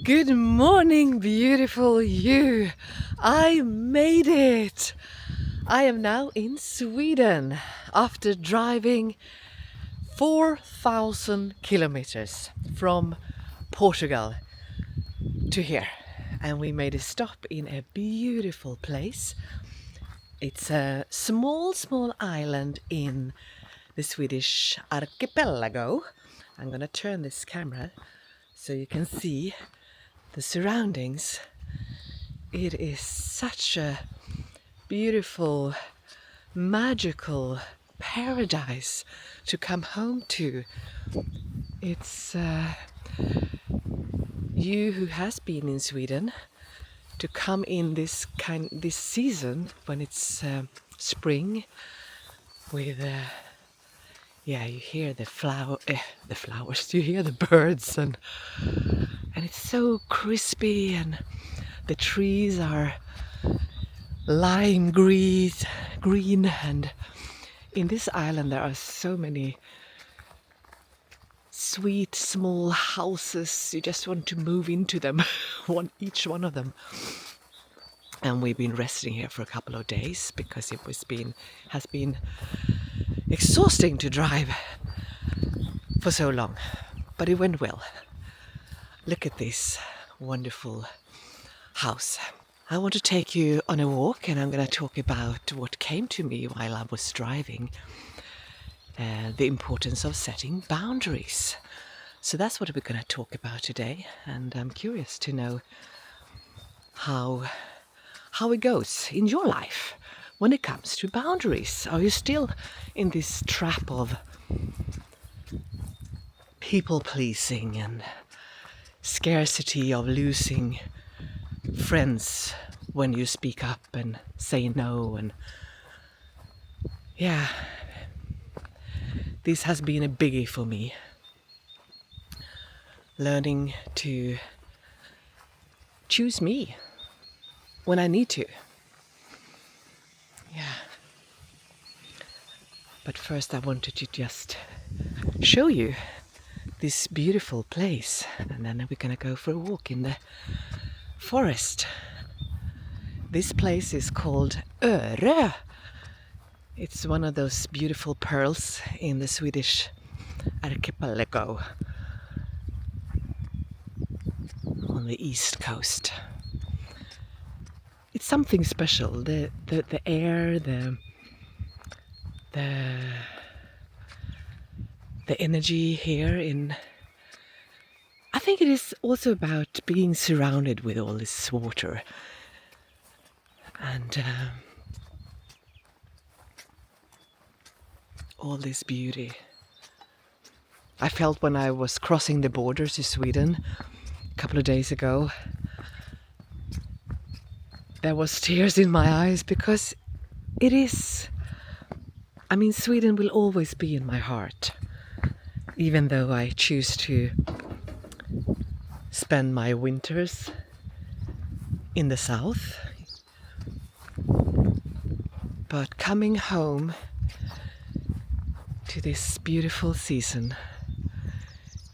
Good morning, beautiful you. I made it. I am now in Sweden after driving 4,000 kilometers from Portugal to here. And we made a stop in a beautiful place. It's a small island in the Swedish archipelago. I'm gonna turn this camera so you can see the surroundings. It is such a beautiful, magical paradise to come home to. It's you who has been in Sweden to come in this season when it's spring with you hear the flowers, you hear the birds, and it's so crispy, and the trees are lime green, and in this island there are so many sweet small houses. You just want to move into them, each one of them. And we've been resting here for a couple of days because it has been exhausting to drive for so long, but it went well. Look at this wonderful house. I want to take you on a walk, and I'm going to talk about what came to me while I was driving, the importance of setting boundaries. So that's what we're going to talk about today, and I'm curious to know how it goes in your life when it comes to boundaries. Are you still in this trap of people pleasing and scarcity of losing friends when you speak up and say no? And yeah, this has been a biggie for me, learning to choose me when I need to. Yeah. But first I wanted to just show you this beautiful place, and then we're gonna go for a walk in the forest. This place is called Örö. It's one of those beautiful pearls in the Swedish archipelago on the east coast. It's something special. The air, the energy here I think it is also about being surrounded with all this water and all this beauty. I felt when I was crossing the border to Sweden a couple of days ago, there was tears in my eyes, because Sweden will always be in my heart, even though I choose to spend my winters in the south. But coming home to this beautiful season,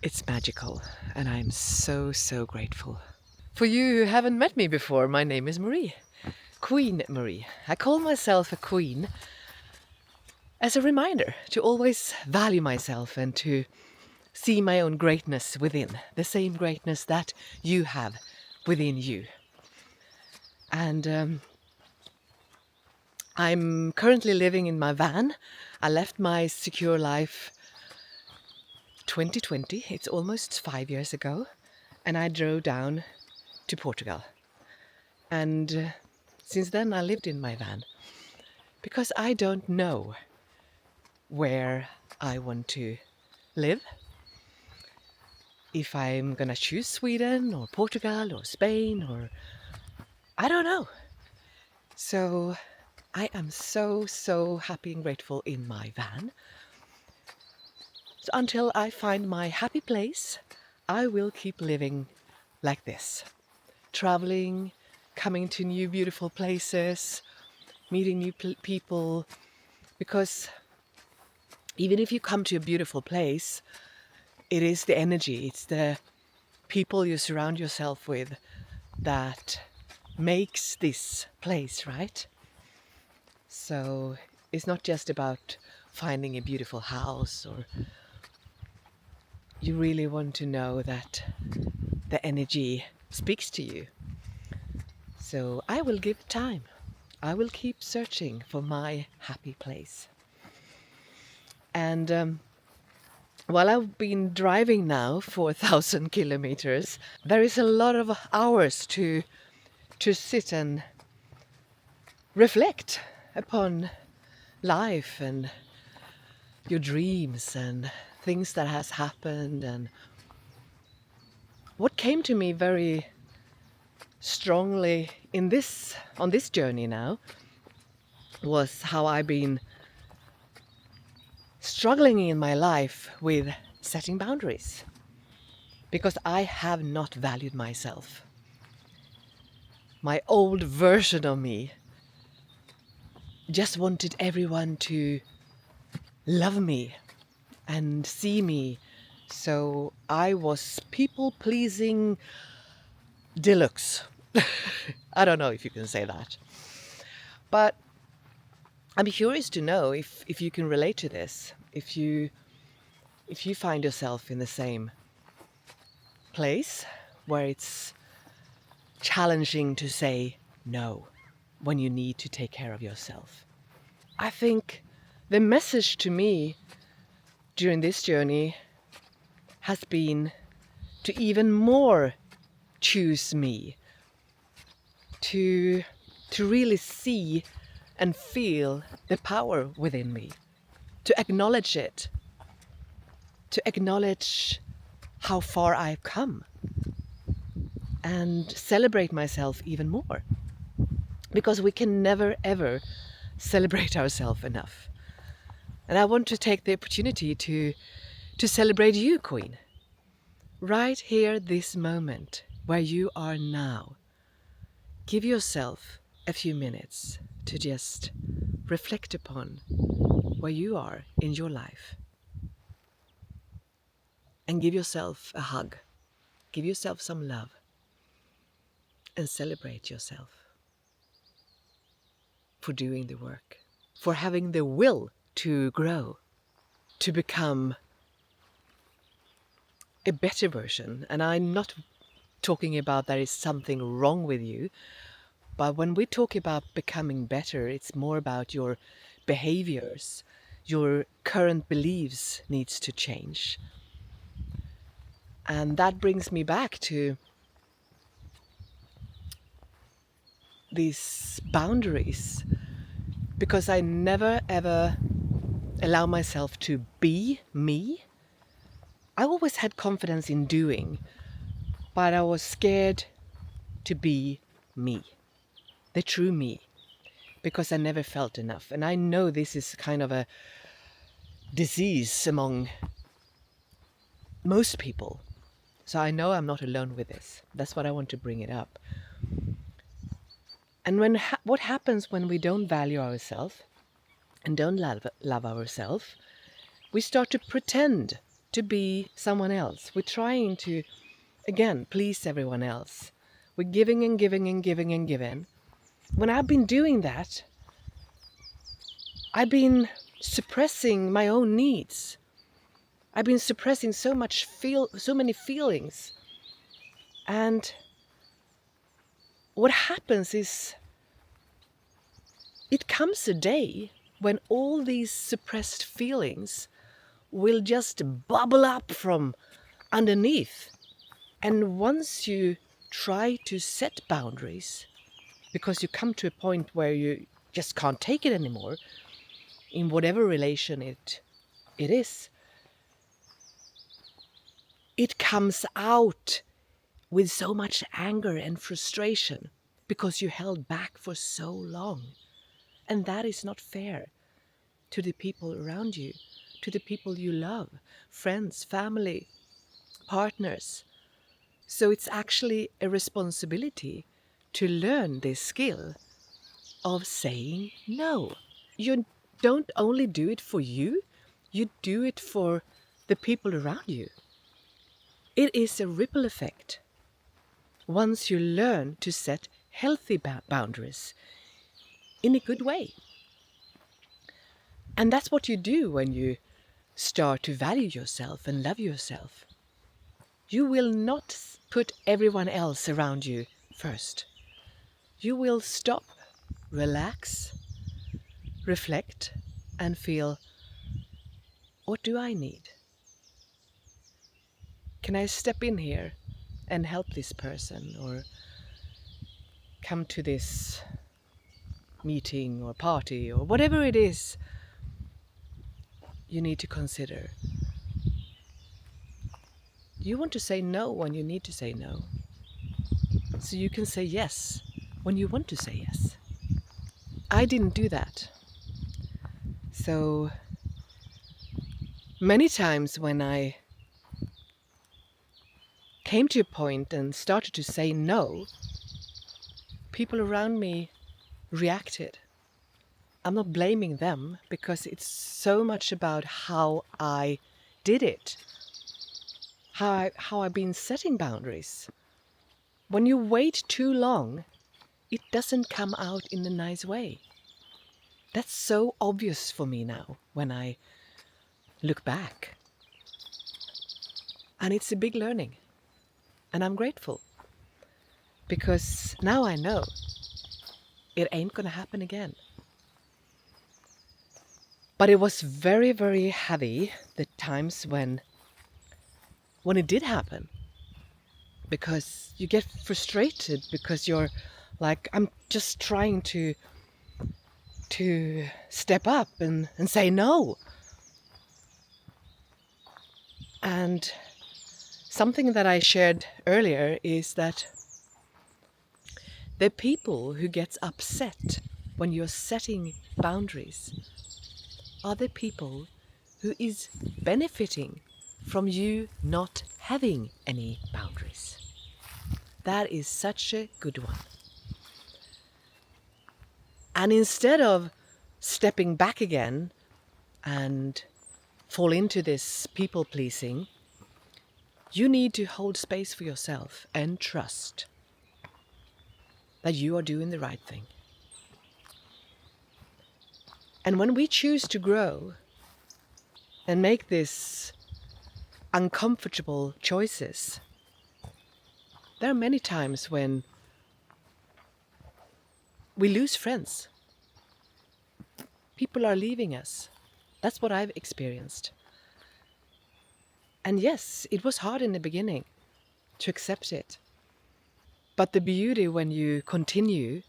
it's magical, and I'm so grateful. For you who haven't met me before, my name is Marie, Queen Marie. I call myself a queen as a reminder to always value myself and to see my own greatness within, the same greatness that you have within you. And I'm currently living in my van. I left my secure life 2020, it's almost 5 years ago, and I drove down to Portugal. And since then I lived in my van, because I don't know where I want to live. If I'm gonna choose Sweden or Portugal or Spain, or I don't know. So I am so happy and grateful in my van. So until I find my happy place, I will keep living like this. Traveling, coming to new beautiful places, meeting new people. Because even if you come to a beautiful place, it is the energy, it's the people you surround yourself with that makes this place, right? So it's not just about finding a beautiful house, or you really want to know that the energy speaks to you. So I will give time. I will keep searching for my happy place. And while I've been driving now for 1,000 kilometers, there is a lot of hours to sit and reflect upon life and your dreams and things that has happened. And what came to me very strongly on this journey now was how I've been struggling in my life with setting boundaries, because I have not valued myself. My old version of me just wanted everyone to love me and see me. So I was people pleasing deluxe. I don't know if you can say that. But I'm curious to know if you can relate to this, if you find yourself in the same place where it's challenging to say no when you need to take care of yourself. I think the message to me during this journey has been to even more choose me, to really see and feel the power within me, to acknowledge it, to acknowledge how far I've come, and celebrate myself even more. Because we can never ever celebrate ourselves enough. And I want to take the opportunity to celebrate you, Queen. Right here, this moment, where you are now. Give yourself a few minutes to just reflect upon where you are in your life. And give yourself a hug. Give yourself some love. And celebrate yourself for doing the work. For having the will to grow. To become a better version. And I'm not talking about there is something wrong with you. But when we talk about becoming better, it's more about your behaviors. Your current beliefs needs to change. And that brings me back to these boundaries. Because I never ever allow myself to be me. I always had confidence in doing, but I was scared to be me, the true me, because I never felt enough. And I know this is kind of a disease among most people. So I know I'm not alone with this. That's what I want to bring it up. And what happens when we don't value ourselves and don't love ourselves, we start to pretend to be someone else. We're trying to, again, please everyone else. We're giving and giving and giving and giving. When I've been doing that, I've been suppressing my own needs. I've been suppressing so many feelings. And what happens is, it comes a day when all these suppressed feelings will just bubble up from underneath. And once you try to set boundaries, because you come to a point where you just can't take it anymore, in whatever relation it is, it comes out with so much anger and frustration because you held back for so long. And that is not fair to the people around you, to the people you love, friends, family, partners. So it's actually a responsibility to learn this skill of saying no. You don't only do it for you, you do it for the people around you. It is a ripple effect. Once you learn to set healthy boundaries in a good way. And that's what you do when you start to value yourself and love yourself. You will not put everyone else around you first. You will stop, relax, reflect, and feel, what do I need? Can I step in here and help this person, or come to this meeting or party or whatever it is you need to consider? You want to say no when you need to say no, so you can say yes when you want to say yes. I didn't do that. So many times when I came to a point and started to say no, people around me reacted. I'm not blaming them, because it's so much about how I did it, how I've been setting boundaries. When you wait too long, it doesn't come out in a nice way. That's so obvious for me now when I look back. And it's a big learning. And I'm grateful, because now I know it ain't gonna happen again. But it was very, very heavy, the times when it did happen. Because you get frustrated, because you're like, I'm just trying to step up and say no. And something that I shared earlier is that the people who gets upset when you're setting boundaries are the people who is benefiting from you not having any boundaries. That is such a good one. And instead of stepping back again and fall into this people pleasing, you need to hold space for yourself and trust that you are doing the right thing. And when we choose to grow and make these uncomfortable choices, there are many times when we lose friends. People are leaving us. That's what I've experienced. And yes, it was hard in the beginning to accept it. But the beauty when you continue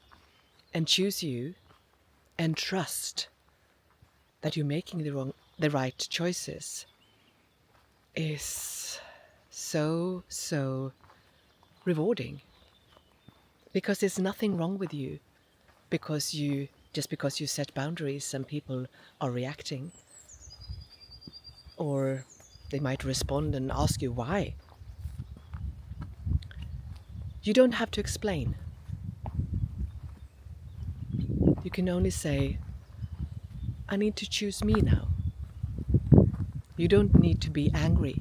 and choose you and trust that you're making the right choices is so, so rewarding. Because there's nothing wrong with you because you set boundaries and people are reacting. Or they might respond and ask you why. You don't have to explain. You can only say, I need to choose me now. You don't need to be angry.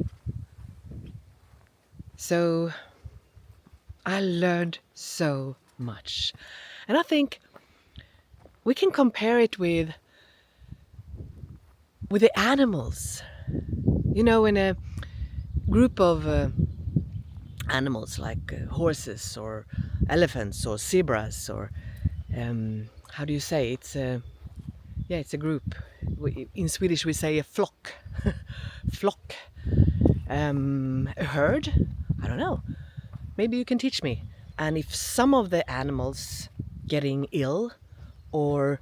So I learned so much. And I think we can compare it with the animals. You know, in a group of animals like horses or elephants or zebras or how do you say? It's a group. In Swedish we say a flock. Flock. A herd? I don't know. Maybe you can teach me. And if some of the animals getting ill or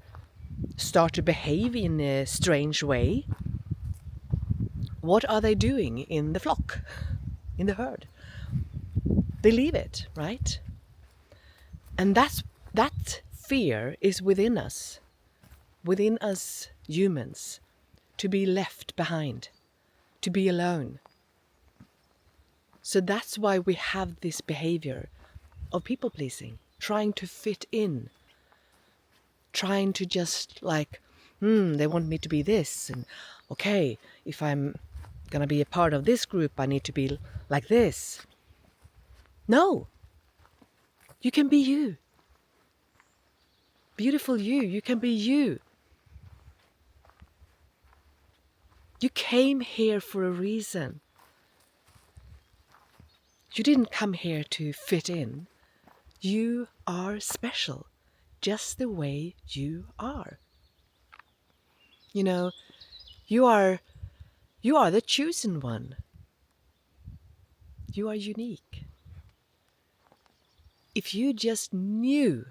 start to behave in a strange way, what are they doing in the flock, in the herd? They leave it, right? And that fear is within us humans, to be left behind, to be alone. So that's why we have this behavior of people pleasing, trying to fit in, trying to just like, they want me to be this, and okay, if I'm going to be a part of this group, I need to be like this. No. You can be you. Beautiful you. You can be you. You came here for a reason. You didn't come here to fit in. You are special, just the way you are. You know, you are the chosen one. You are unique. If you just knew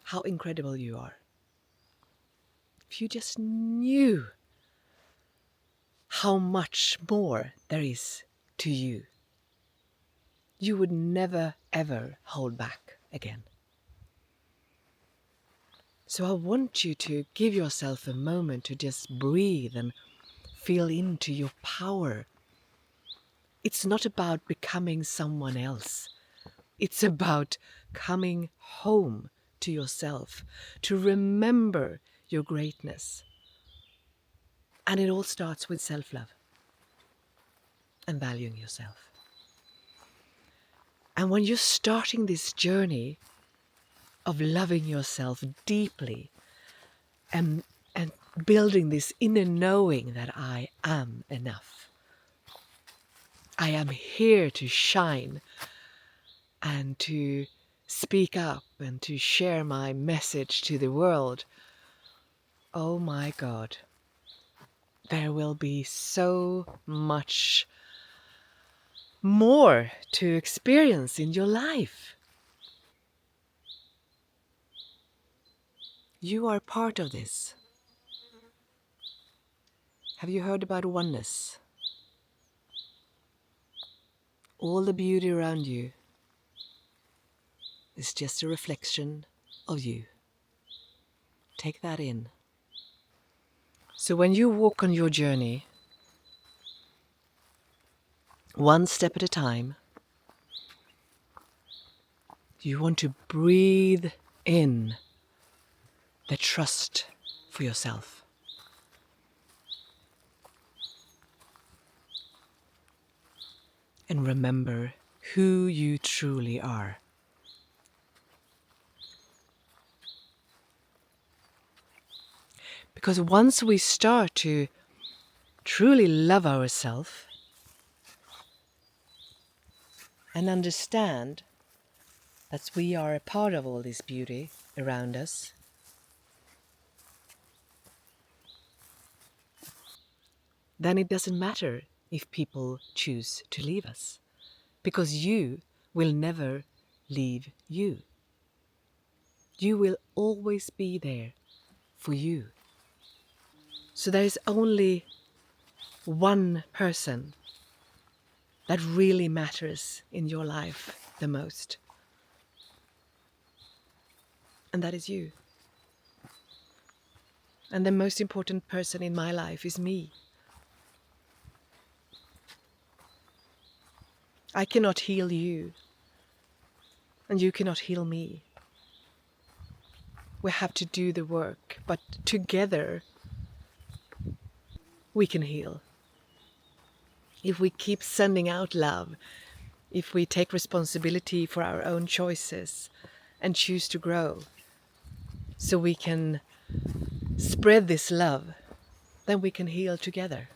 how incredible you are, if you just knew how much more there is to you, you would never ever hold back again. So I want you to give yourself a moment to just breathe and feel into your power. It's not about becoming someone else. It's about coming home to yourself, to remember your greatness. And it all starts with self-love and valuing yourself. And when you're starting this journey of loving yourself deeply and building this inner knowing that I am enough, I am here to shine and to speak up and to share my message to the world, oh my God, there will be so much more to experience in your life. You are part of this. Have you heard about oneness? All the beauty around you is just a reflection of you. Take that in. So when you walk on your journey, one step at a time, you want to breathe in the trust for yourself. And remember who you truly are. Because once we start to truly love ourselves and understand that we are a part of all this beauty around us, then it doesn't matter if people choose to leave us, because you will never leave you. You will always be there for you. So there is only one person that really matters in your life the most. And that is you. And the most important person in my life is me. I cannot heal you, and you cannot heal me. We have to do the work, but together we can heal. If we keep sending out love, if we take responsibility for our own choices and choose to grow, so we can spread this love, then we can heal together.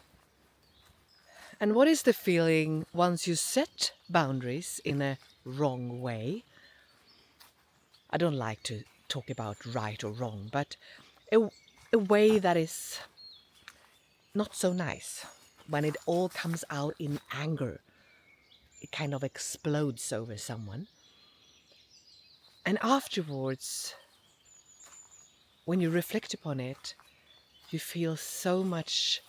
And what is the feeling once you set boundaries in a wrong way? I don't like to talk about right or wrong, but a way that is not so nice. When it all comes out in anger, it kind of explodes over someone. And afterwards, when you reflect upon it, you feel so much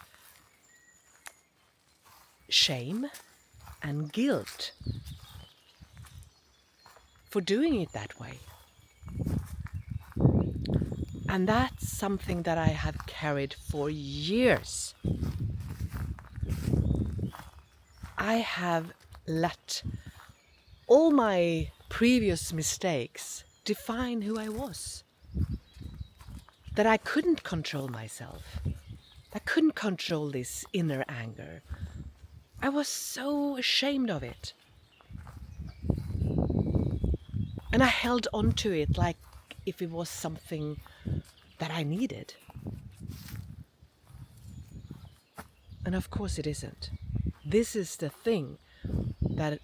shame and guilt for doing it that way. And that's something that I have carried for years. I have let all my previous mistakes define who I was. That I couldn't control myself. I couldn't control this inner anger. I was so ashamed of it. And I held on to it like if it was something that I needed. And of course it isn't. This is the thing that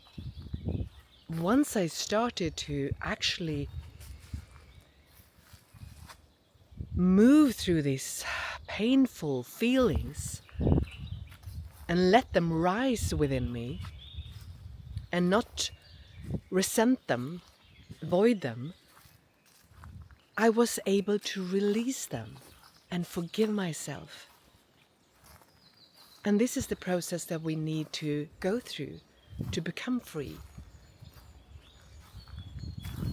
once I started to actually move through these painful feelings and let them rise within me and not resent them, avoid them, I was able to release them and forgive myself. And this is the process that we need to go through to become free.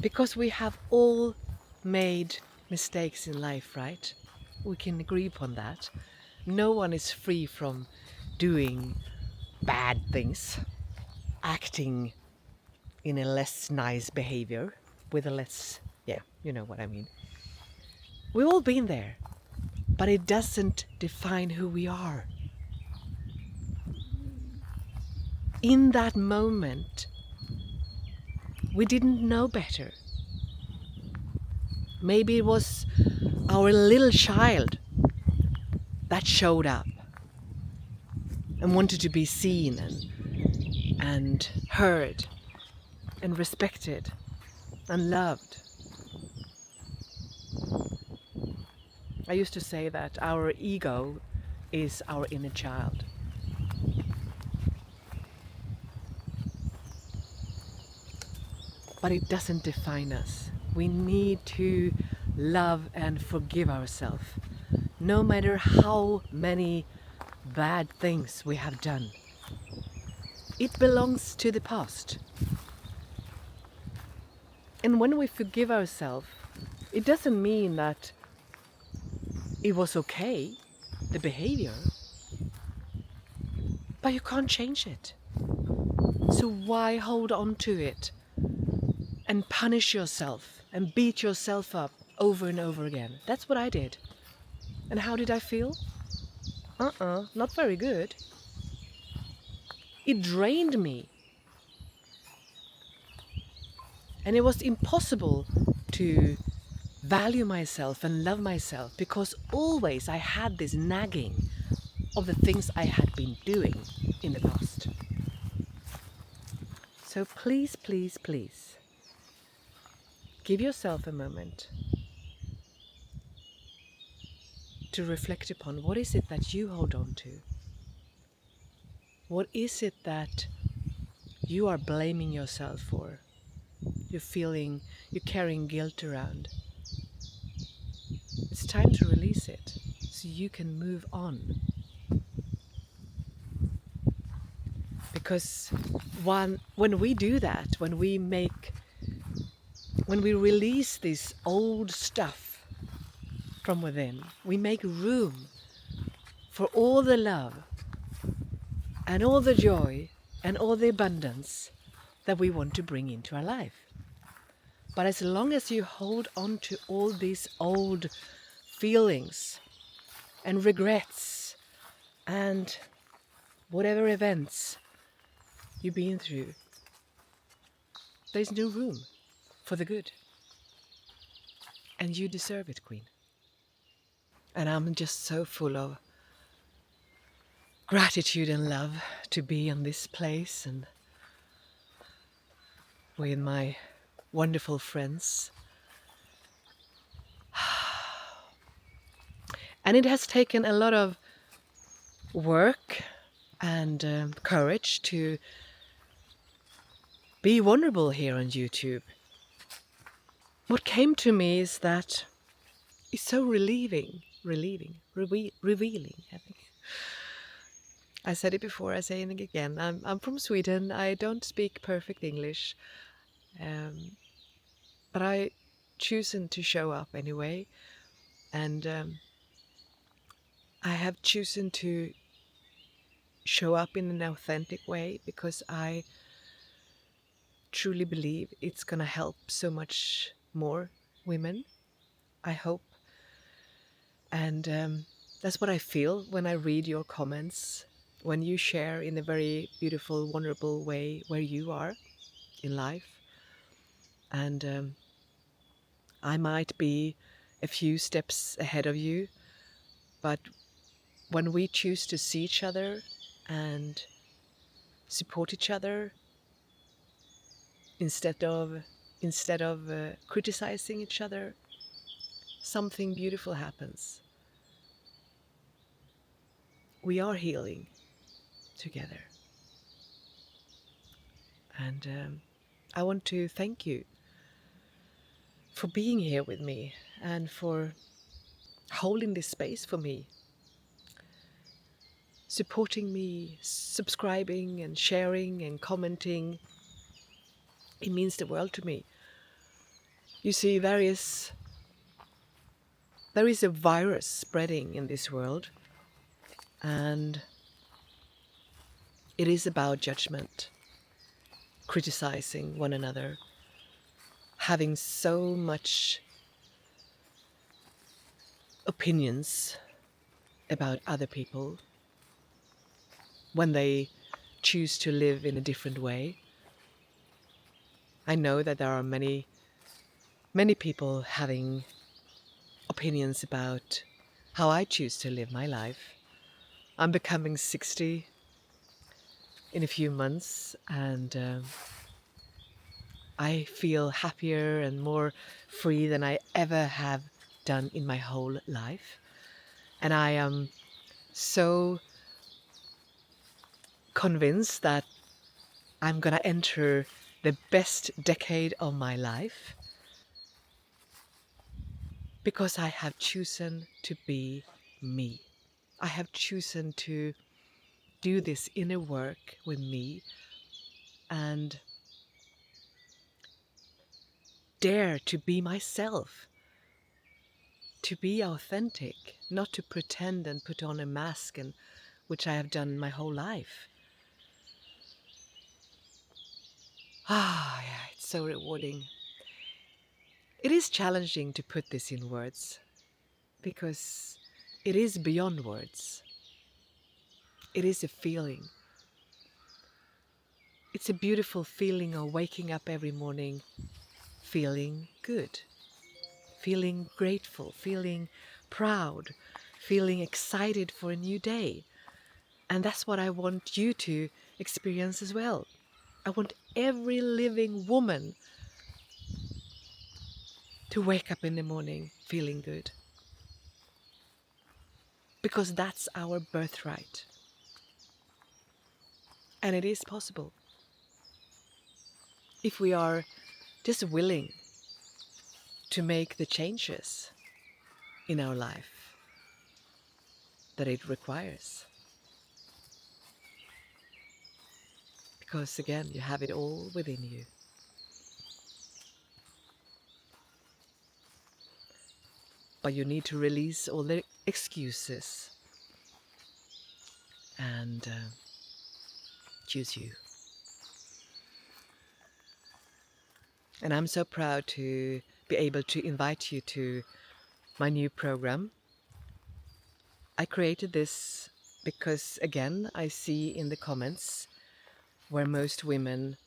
Because we have all made mistakes in life, right? We can agree upon that. No one is free from doing bad things, acting in a less nice behavior, with a less, yeah, you know what I mean. We've all been there, but it doesn't define who we are. In that moment, we didn't know better. Maybe it was our little child that showed up and wanted to be seen and heard and respected and loved. I used to say that our ego is our inner child. But it doesn't define us. We need to love and forgive ourselves, no matter how many bad things we have done. It belongs to the past. And when we forgive ourselves, it doesn't mean that it was okay, the behavior, but you can't change it. So why hold on to it and punish yourself and beat yourself up over and over again? That's what I did. And how did I feel? Not very good. It drained me. And it was impossible to value myself and love myself because always I had this nagging of the things I had been doing in the past. So please, please, please, give yourself a moment to reflect upon what is it that you hold on to? What is it that you are blaming yourself for? You're carrying guilt around. It's time to release it so you can move on. Because when we do that, when we release this old stuff from within, we make room for all the love and all the joy and all the abundance that we want to bring into our life. But as long as you hold on to all these old feelings and regrets and whatever events you've been through, there's no room for the good. And you deserve it, Queen. And I'm just so full of gratitude and love to be in this place and with my wonderful friends. And it has taken a lot of work and courage to be vulnerable here on YouTube. What came to me is that it's so revealing, I think. I said it before, I say it again. I'm from Sweden. I don't speak perfect English, but I chosen to show up anyway, and I have chosen to show up in an authentic way because I truly believe it's gonna help so much more women, I hope. And That's what I feel when I read your comments, when you share in a very beautiful, vulnerable way where you are in life. And I might be a few steps ahead of you, but when we choose to see each other and support each other instead of criticizing each other, something beautiful happens. We are healing together. And I want to thank you for being here with me and for holding this space for me, supporting me, subscribing and sharing and commenting. It means the world to me. You see, there is a virus spreading in this world, and it is about judgment, criticizing one another, having so much opinions about other people when they choose to live in a different way. I know that there are many people having opinions about how I choose to live my life. I'm becoming 60 in a few months, and I feel happier and more free than I ever have done in my whole life. And I am so convinced that I'm gonna enter the best decade of my life because I have chosen to be me. I have chosen to do this inner work with me and dare to be myself, to be authentic, not to pretend and put on a mask, and which I have done my whole life. Ah, yeah, it's so rewarding. It is challenging to put this in words because it is beyond words. It is a feeling. It's a beautiful feeling of waking up every morning feeling good, feeling grateful, feeling proud, feeling excited for a new day. And that's what I want you to experience as well. I want every living woman to wake up in the morning feeling good. Because that's our birthright. And it is possible if we are just willing to make the changes in our life that it requires. Because again, you have it all within you. But you need to release all the excuses and choose you. And I'm so proud to be able to invite you to my new program. I created this because, again, I see in the comments where most women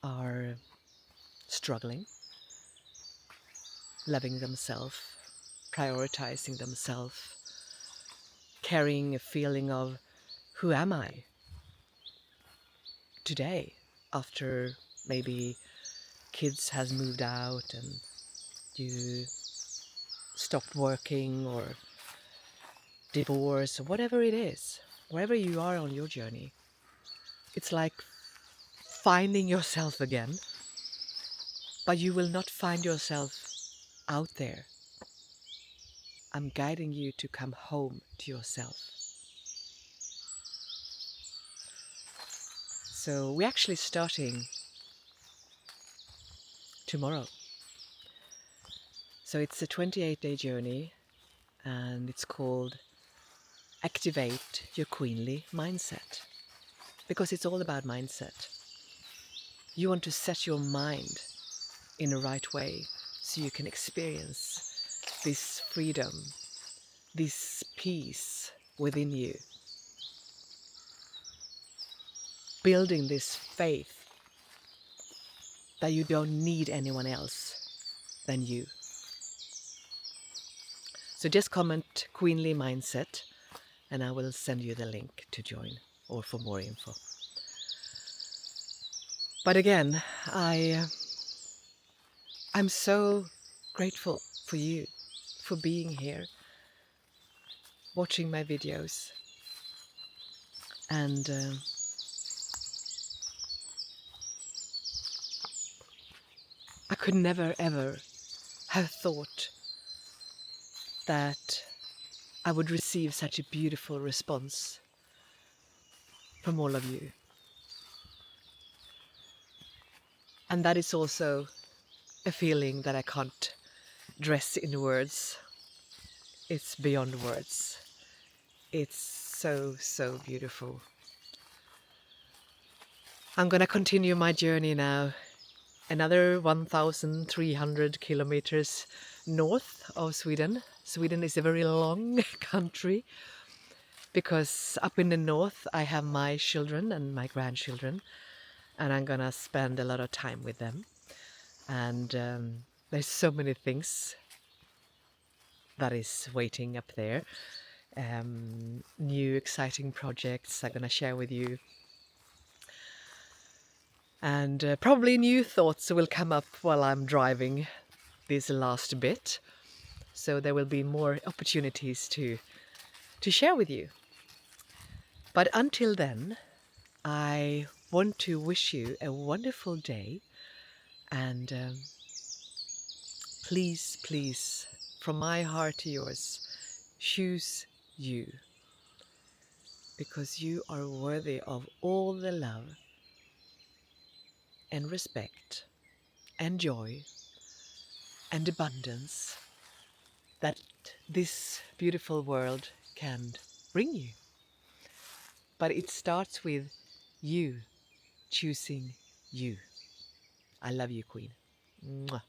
are struggling, loving themselves, prioritizing themselves, carrying a feeling of who am I today after maybe kids has moved out and you stopped working or divorce or whatever it is, wherever you are on your journey. It's like finding yourself again, but you will not find yourself out there. I'm guiding you to come home to yourself. So we're actually starting tomorrow. So it's a 28-day journey and it's called Activate Your Queenly Mindset, because it's all about mindset. You want to set your mind in the right way so you can experience this freedom this peace within you, building this faith that you don't need anyone else than you. So just comment Queenly Mindset and I will send you the link to join or for more info. But again, I'm so grateful for you, for being here, watching my videos. And I could never ever have thought that I would receive such a beautiful response from all of you. And that is also a feeling that I can't dress in words. It's beyond words. It's so, so beautiful. I'm gonna continue my journey now, another 1,300 kilometers north of Sweden. Sweden is a very long country because up in the north I have my children and my grandchildren, and I'm gonna spend a lot of time with them. And there's so many things that is waiting up there. New exciting projects I'm gonna share with you. And probably new thoughts will come up while I'm driving this last bit. So there will be more opportunities to share with you. But until then, I want to wish you a wonderful day. And please, please, from my heart to yours, choose you. Because you are worthy of all the love and respect and joy and abundance that this beautiful world can bring you. But it starts with you choosing you. I love you, Queen. Mwah.